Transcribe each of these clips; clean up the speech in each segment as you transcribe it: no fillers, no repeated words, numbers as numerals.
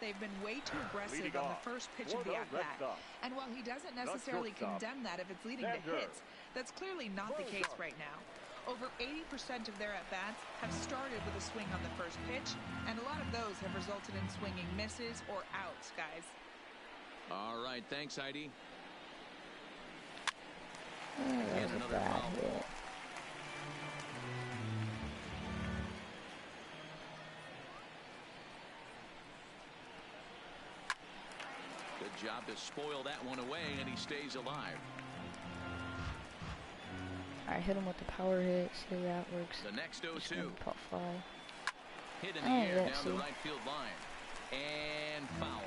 They've been way too aggressive on the first pitch of the at-bat. And while he doesn't necessarily condemn that if it's leading to hits, that's clearly not the case right now. Over 80% of their at-bats have started with a swing on the first pitch, and a lot of those have resulted in swinging misses or outs, guys. All right, thanks, Heidi. That was a bad hit. Good job to spoil that one away, and he stays alive. Alright, hit him with the power hit. See how that works. The next 0-2. Pop fly. Hit in the air down the right field line. And foul.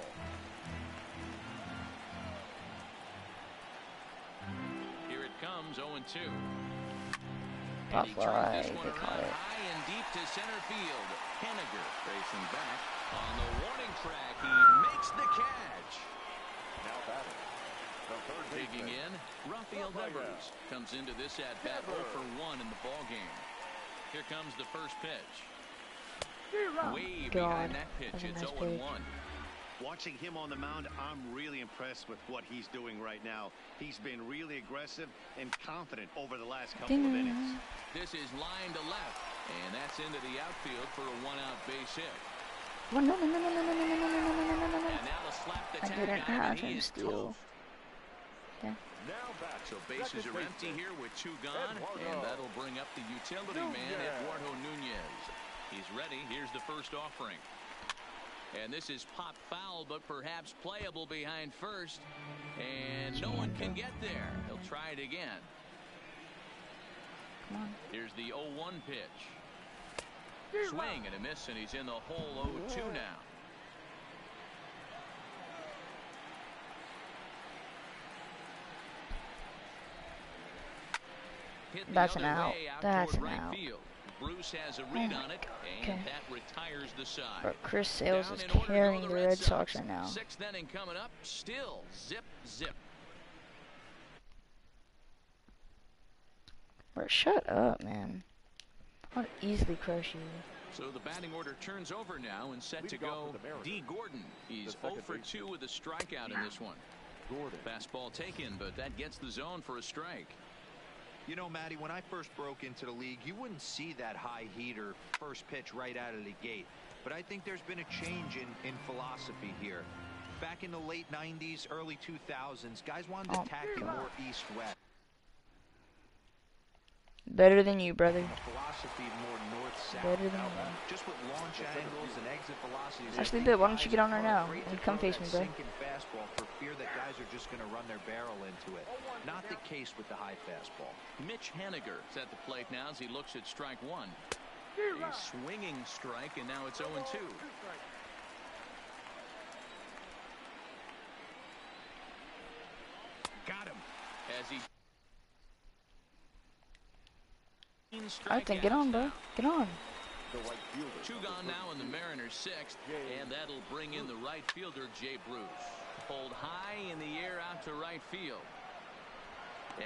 Here it comes, 0-2. Pop fly. They caught it. High and deep to center field. Henniger racing back. On the warning track, he makes the catch. Now batting. Digging in, Rafael Devers comes into this at-bat 0 for 1 in the ball game. Here comes the first pitch. Way behind that pitch. It's 0-1. Watching him on the mound, I'm really impressed with what he's doing right now. He's been really aggressive and confident over the last couple of innings. This is line to left, and that's into the outfield for a one-out base hit. No. And now to slap the tag on, and he is tough. Yeah. So bases are empty here with 2 gone, and that'll bring up the utility man, Eduardo Nunez. He's ready. Here's the first offering. And this is pop foul, but perhaps playable behind first. And no one can get there. He'll try it again. Come on. Here's the 0-1 pitch. Swing and a miss, and he's in the hole 0-2 now. That's an out. That's an out. Bruce has a read on it, and that retires the side. But Chris Sales is carrying the Red Sox right now. 6th inning coming up. Still zip, zip. Bro, shut up, man. I'll easily crush you. So the batting order turns over now and set to go. D. Gordon. He's 0 for 2 with a strikeout in this one. Fastball taken, but that gets the zone for a strike. You know, Matty, when I first broke into the league, you wouldn't see that high heater first pitch right out of the gate. But I think there's been a change in philosophy here. Back in the late 90s, early 2000s, guys wanted to attack it more east-west. Better than you, brother. Philosophy more north-south. Better than you. Just with launch angles and exit velocities. Actually, Bill, why don't you get on right now and come face me, bro? Fastball for fear that guys are just going to run their barrel into it. Not the case with the high fastball. Mitch Henniger is at the plate now as he looks at strike 1. A swinging strike, and now it's 0-2. Got him as he. I think get on, bro. Get on. 2 gone now in the Mariners' 6th, and that'll bring in the right fielder, Jay Bruce. Pulled high in the air out to right field.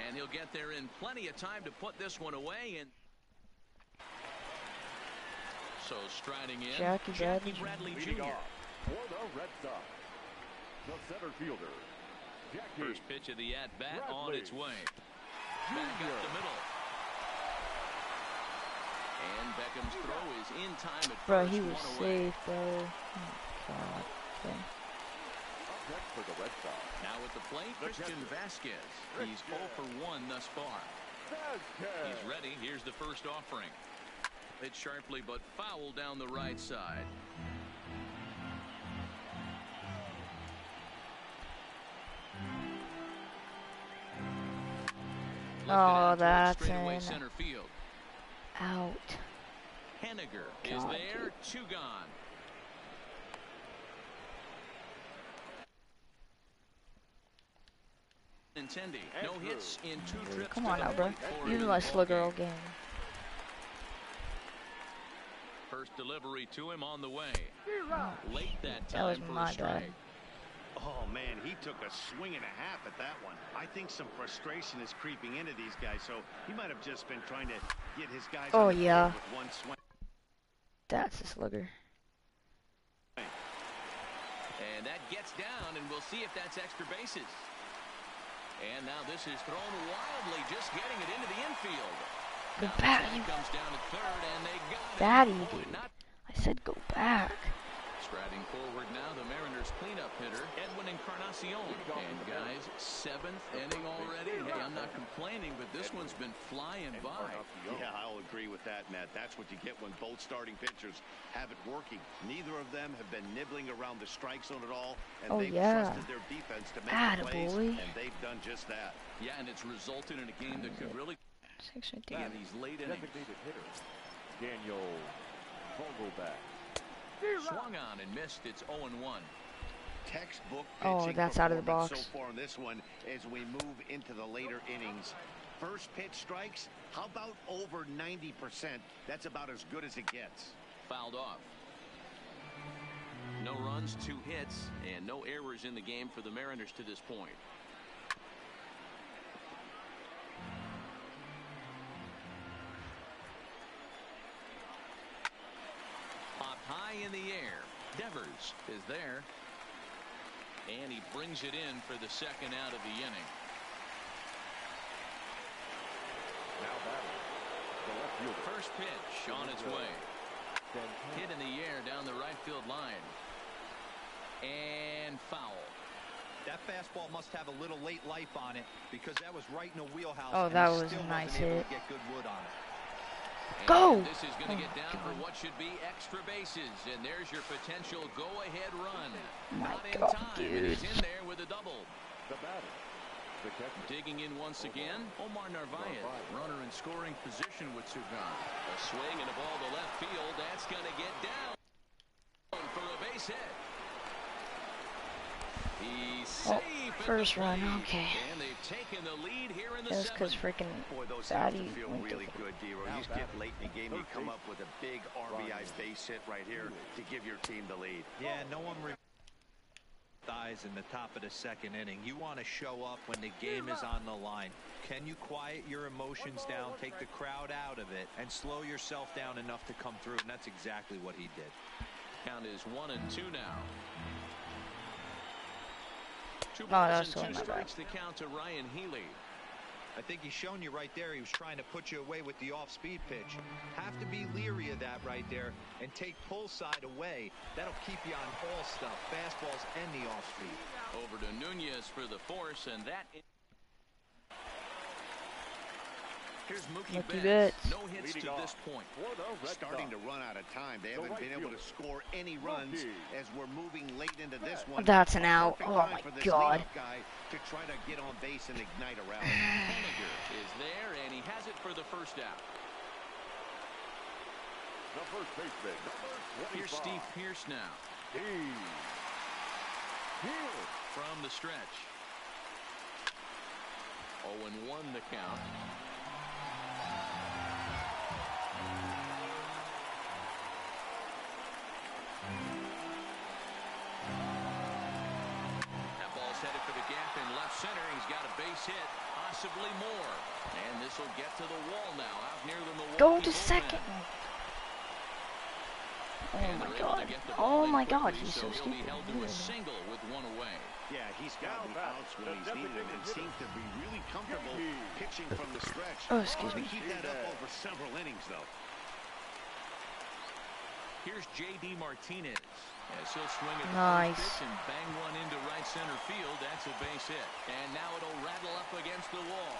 And he'll get there in plenty of time to put this one away. And so striding in, Jackie Bradley Jr. For the Red Sox, the center fielder, Jackie. First pitch of the at-bat on its way. Back up the middle. And Beckham's throw is in time at bro, first. He was safe, bro. Oh, God. Okay. For the Red Sox. Now at the plate, Christian Vasquez. He's 0 for 1 thus far. He's ready. Here's the first offering. Hit sharply, but foul down the right side. Oh, that's an center field. Out. Henniger is there. 2 gone. No hits in 2 trips. Come on now, bro. You my slugger all game. First delivery to him on the way. Late that That was time for my a strike. bad. Oh, man, he took a swing and a half at that one. I think some frustration is creeping into these guys, so he might have just been trying to get his guys Oh, on the yeah. field with one swing. That's a slugger. And that gets down, and we'll see if that's extra bases. And now this is thrown wildly, just getting it into the infield. Go back, you comes down to third, and they got batty, it. dude. I said go back. Striding forward now, the Mariners cleanup hitter, Edwin Encarnacion. And guys, 7th inning already. Hey, I'm not complaining, but this one's been flying by. Yeah, I'll agree with that, Matt. That's what you get when both starting pitchers have it working. Neither of them have been nibbling around the strike zone at all, and they've trusted their defense to make the plays, and they've done just that. Yeah, and it's resulted in a game that could really in these late innings. Daniel Vogelback. Swung on and missed. It's 0-1. Textbook pitching that's out of the box. So far in this one as we move into the later innings. First pitch strikes, how about over 90%? That's about as good as it gets. Fouled off. No runs, 2 hits, and no errors in the game for the Mariners to this point. High in the air. Devers is there. And he brings it in for the second out of the inning. Now batting, the left fielder. First pitch on its way. Hit in the air down the right field line. And foul. That fastball must have a little late life on it because that was right in the wheelhouse. Oh, that was a nice hit. Get good wood on it. Go! And this is going to get down for what should be extra bases, and there's your potential go-ahead run. Not in time, dude. He's in there with a double. The batter, the catcher. Digging in once again, Omar Narvaez. Runner in scoring position with Sugan. A swing and a ball to left field. That's going to get down for a base hit. He's safe first run, okay. And they've taken the lead here in the Just because freaking Batty feel really good, D-Roy. You just get late in the game, you come up with a big RBI base hit right here to give your team the lead. Yeah, no one thighs in the top of the second inning. You want to show up when the game is on the line. Can you quiet your emotions down, take the crowd out of it, and slow yourself down enough to come through? And that's exactly what he did. Count is 1-2 now. 2 Oh, balls and 2 strikes to count to Ryan Healy. I think he's shown you right there. He was trying to put you away with the off-speed pitch. Have to be leery of that right there and take pull side away. That'll keep you on all stuff, fastballs and the off-speed. Over to Nunez for the force, and that. Here's Mookie Betts. No hits to this point. Starting to run out of time. They haven't been able to score any runs as we're moving late into this one. That's an out. Oh my God. To try to get on base and ignite a rally. Henniger is there, and he has it for the first out. The first baseman, number 25. Here's Steve Pearce now. From the stretch. 0-1 the count. That ball's headed for the gap in left center. He's got a base hit, possibly more. And this will get to the wall now, out near the Milwaukee. Go to second. Oh my God. Oh my God, he's so He'll be held to a single with 1 away. Yeah, he's got the outs when he's needed them and seems to be really comfortable pitching from the stretch. Oh, excuse me. Keep that up over several innings, though. Here's J.D. Martinez as he'll swing at the Nice. first pitch and bang one into right center field. That's a base hit. And now it'll rattle up against the wall.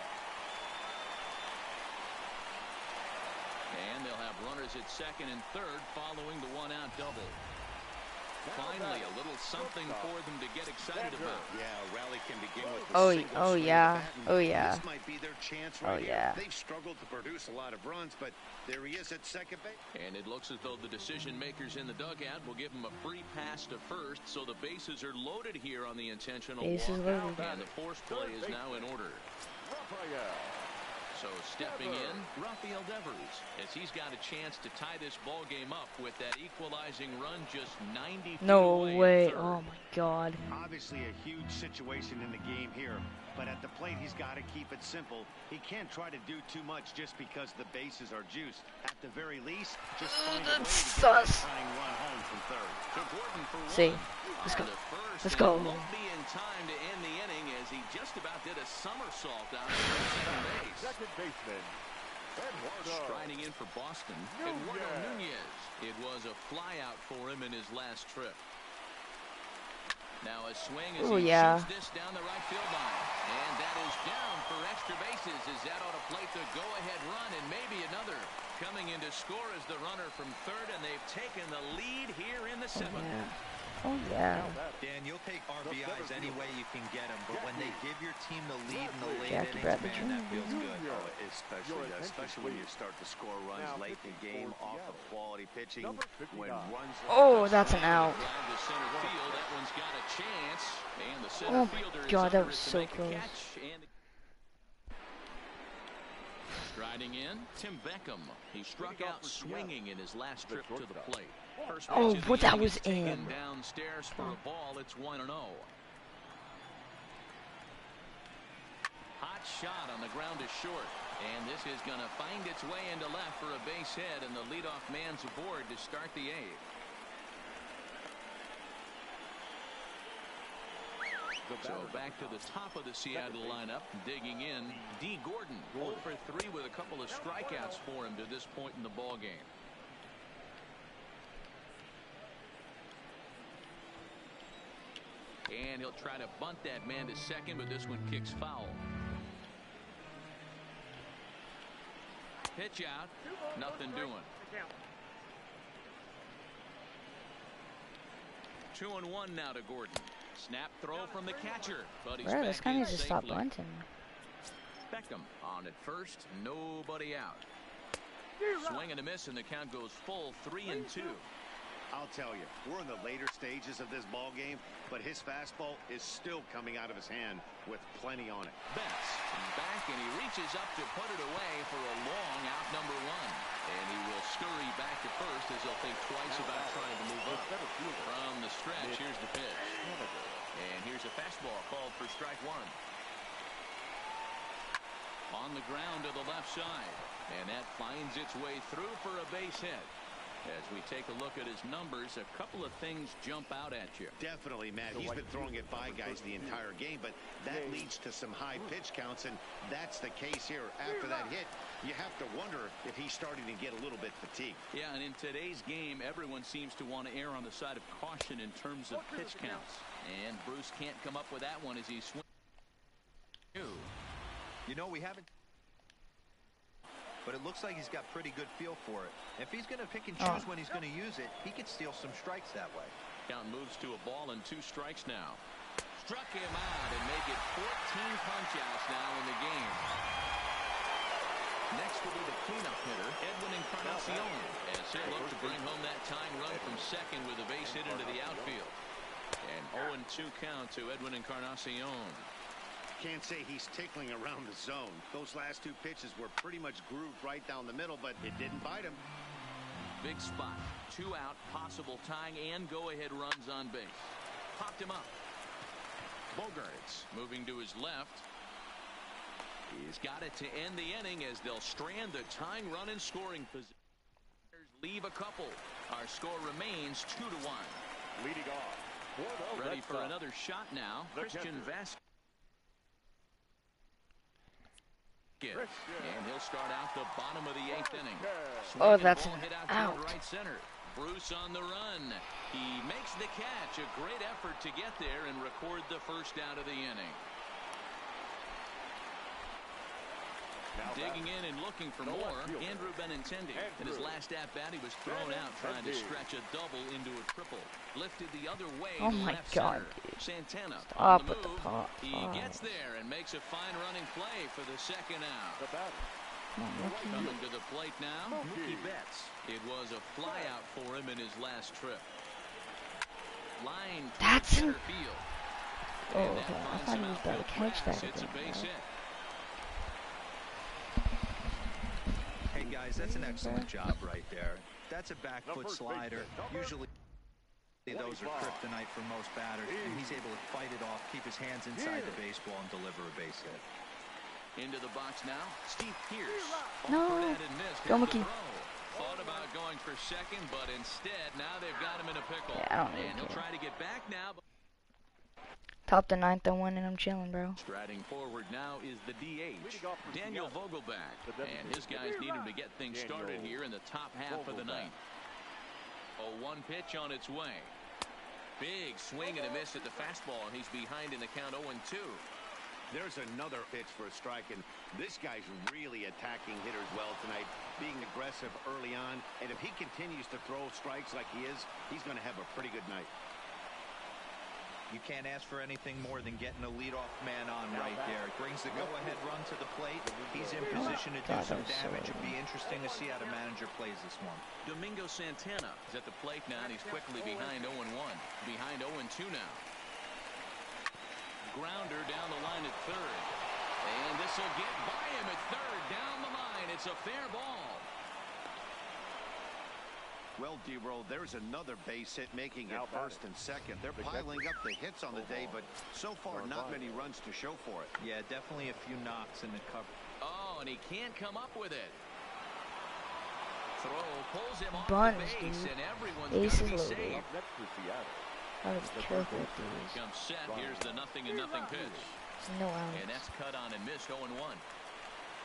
And they'll have runners at second and third following the 1-out double. Finally, a little something for them to get excited about. Yeah, a rally can begin with Oh yeah. Oh yeah. This might be their chance Oh right yeah. here. They've struggled to produce a lot of runs, but there he is at second base. And it looks as though the decision makers in the dugout will give him a free pass to first, so the bases are loaded here on the intentional Bases walk. loaded. And the force play is now in order. So stepping in, Rafael Devers, as he's got a chance to tie this ball game up with that equalizing run just 90 feet No away. way. Oh my God. Obviously a huge situation in the game here, but at the plate he's got to keep it simple. He can't try to do too much just because the bases are juiced. At the very least, just find a way to get that tying run home from third. To Gordon for See, one. let's go. The Let's go. Won't be in time to end the inning as he just about did a somersault down to second base. Second baseman. Striding in for Boston, Eduardo Nunez. It was a flyout for him in his last trip. Now a swing as he shoots this down the right field line. And that is down for extra bases as that ought to plate the go-ahead run and maybe another. Coming in to score is the runner from third, and they've taken the lead here in the seventh. Oh, yeah. Dan, you'll take RBIs any way you can get them, but when they give your team the lead in the late Jackie innings, Bradley man, that feels good. Oh, especially when you start to score runs late in the game off of quality pitching. When runs Oh, that's an out. The center field, that one's got a chance, and the Oh center fielder my is God, that under was it to so make a close. catch. And striding in, Tim Beckham. He struck out swinging in his last trip to the plate. First Oh, pitch of the what that inning was is taken in. downstairs for a ball. It's 1-0. Hot shot on the ground is short, and this is going to find its way into left for a base hit, and the leadoff man's aboard to start the eighth. So back to the top of the Seattle lineup, digging in, D. Gordon, 0 for 3 with a couple of strikeouts for him to this point in the ball game. And he'll try to bunt that man to second, but this one kicks foul. Pitch out, nothing doing. 2-1 now to Gordon. Snap throw from the catcher, but he's Bro, back this guy in needs to stop safely. bunting. Beckham on at first, nobody out. Swing and a miss, and the count goes full 3-2. I'll tell you, we're in the later stages of this ball game, but his fastball is still coming out of his hand with plenty on it. Betts back, and he reaches up to put it away for a long out number 1. And he will scurry back to first as he'll think twice about trying to move up. From the stretch, here's the pitch. And here's a fastball called for strike 1. On the ground to the left side. And that finds its way through for a base hit. As we take a look at his numbers, a couple of things jump out at you. Definitely, Matt. He's been throwing it by guys the entire game, but that leads to some high pitch counts, and that's the case here. After that hit, you have to wonder if he's starting to get a little bit fatigued. Yeah, and in today's game, everyone seems to want to err on the side of caution in terms of pitch counts. And Bruce can't come up with that one as he swings. You know, we haven't, but it looks like he's got pretty good feel for it. If he's going to pick and choose when he's going to use it, he could steal some strikes that way. Count moves to a ball and 2 strikes now. Struck him out and make it 14 punch-outs now in the game. Next will be the cleanup hitter, Edwin Encarnacion, as he'll look to bring home that tying run from second with a base hit into the outfield. And 0-2 count to Edwin Encarnacion. Can't say he's tickling around the zone. Those last 2 pitches were pretty much grooved right down the middle, but it didn't bite him. Big spot. 2 out, possible tying and go-ahead runs on base. Popped him up. Bogaerts moving to his left. He's got it to end the inning as they'll strand the tying run in scoring position. Leave a couple. Our score remains 2-1. Leading off. Ready for another shot now. Christian Vasquez. And he'll start out the bottom of the 8th inning. Oh, that's an hit out. To right center. Bruce on the run. He makes the catch. A great effort to get there and record the first out of the inning. Digging in and looking for more, Andrew Benintendi. In his last at-bat, he was thrown out trying to stretch a double into a triple. Lifted the other way Oh to my left God, center. dude. Santana Stop on the with the move. pop. He gets there and makes a fine running play for the second out. Coming to the plate now, Mookie Betts. It was a flyout for him in his last trip. Line That's center field. Oh, And that okay. I finds thought him he was outfield about to catch grass. that It's a again, base bro. hit. Hey, guys, that's an excellent job right there. That's a back foot slider. Usually those are kryptonite for most batters, and he's able to fight it off, keep his hands inside the baseball, and deliver a base hit. Into the box now, Steve Pierce. No. Offered and missed. Go, Here's the Mookie. throw. Thought about going for second, but instead, now they've got him in a pickle. Yeah, I don't and he'll care. try to get back now. But Top the 9th and 1, and I'm chilling, bro. Striding forward now is the DH, Daniel Vogelback. And his guys need him to get things started here in the top half of the ninth. 0-1 pitch on its way. Big swing and a miss at the fastball, and he's behind in the count 0-2. There's another pitch for a strike, and this guy's really attacking hitters well tonight, being aggressive early on. And if he continues to throw strikes like he is, he's going to have a pretty good night. You can't ask for anything more than getting a leadoff man on right there. It brings the go-ahead run to the plate. He's in position to do some damage. It'd be interesting to see how the manager plays this one. Domingo Santana is at the plate now, and he's quickly behind 0-1. Behind 0-2 now. Grounder down the line at third. And this will get by him at third. Down the line. It's a fair ball. Well, D-Roll, there's another base hit making it first and second. They're piling up the hits on the day, but so far not many runs to show for it. Yeah, definitely a few knocks in the cover. Oh, and he can't come up with it. Throw pulls him off Buns, the base, dude. and everyone's Ace got to be is safe. Gotta be careful with these. Comes set. Here's the 0-0 pitch. No outs. And that's cut on and missed 0-1.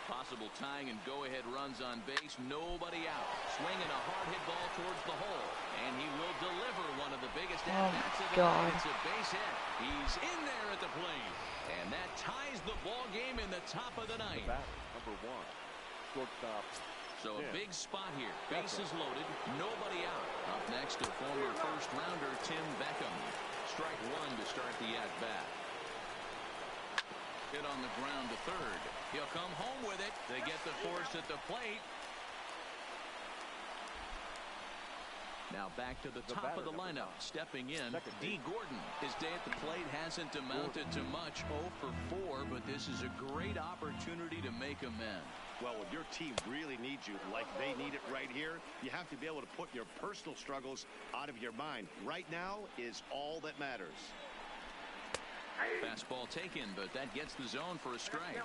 Possible tying and go-ahead runs on base. Nobody out. Swinging a hard hit ball towards the hole. And he will deliver one of the biggest at-bats of the night. It's a base hit. He's in there at the plate. And that ties the ball game in the top of the ninth. Number 1. Shortstop. So a big spot here. Bases loaded. Nobody out. Up next, a former first-rounder, Tim Beckham. Strike one to start the at-bat. Hit on the ground to third. He'll come home with it. They get the force at the plate. Now back to the top of the lineup. Stepping in, D. Gordon. His day at the plate hasn't amounted to much. 0 for 4, but this is a great opportunity to make amends. Well, when your team really needs you like they need it right here, you have to be able to put your personal struggles out of your mind. Right now is all that matters. Fastball taken, but that gets the zone for a strike.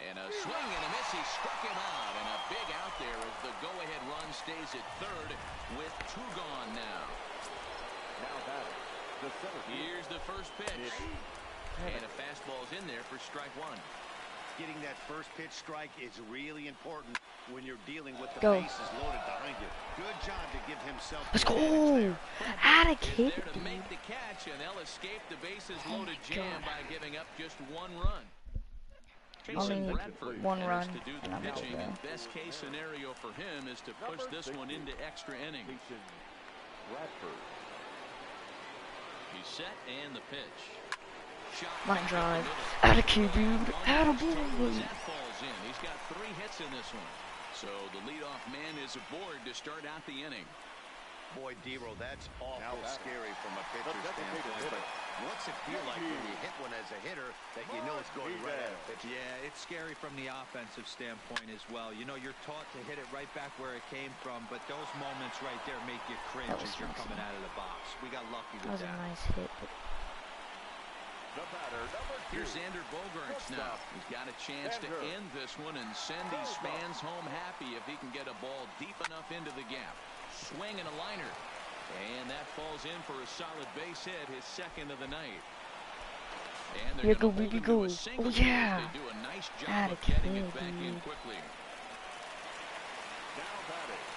And a swing and a miss. He struck him out, and a big out there as the go-ahead run stays at third with 2 gone now. Here's the first pitch. And a fastball's in there for strike one. Getting that first pitch strike is really important when you're dealing with the Go. bases loaded behind you. Good job to give himself. Let's go! Add a kick, there to make the catch, and they'll escape the bases loaded jam by giving up just 1 run. Only Bradford 1 run, to do the and I'm out pitching, there. and best case scenario for him is to push this one into extra innings. Bradford. He's set, and the pitch. Shot Line back drive. up the middle. Atta kid, dude. Atta boy. That falls in. He's got 3 hits in this one. So the leadoff man is aboard to start out the inning. Boy, D-Roll, that's awful scary from a pitcher's standpoint. But what's it feel like when you hit one as a hitter that you know it's going right at a pitcher? Yeah, it's scary from the offensive standpoint as well. You know, you're taught to hit it right back where it came from, but those moments right there make you cringe as you're coming out of the box. We got lucky with That was that. a nice hit. But Here's Xander Bogaerts now. He's got a chance to end this one and send these fans home happy if he can get a ball deep enough into the gap. Swing and a liner. And that falls in for a solid base hit, his second of the night. And they're going to hold him to a single. Oh, yeah. They do a nice job of getting it back in quickly.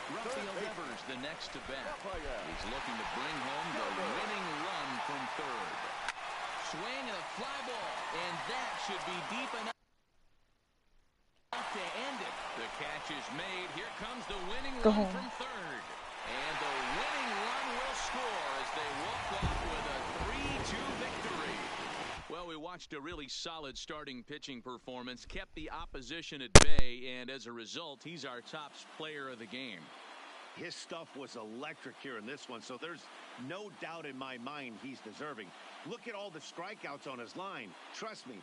Rafael Devers, the next to bat. He's looking to bring home the winning run from third. Swing and a fly ball, and that should be deep enough to end it. The catch is made. Here comes the winning run from third. And the winning run will score as they walk off with a 3-2 victory. Well, we watched a really solid starting pitching performance, kept the opposition at bay, and as a result, he's our top player of the game. His stuff was electric here in this one, so there's no doubt in my mind he's deserving. Look at all the strikeouts on his line. Trust me,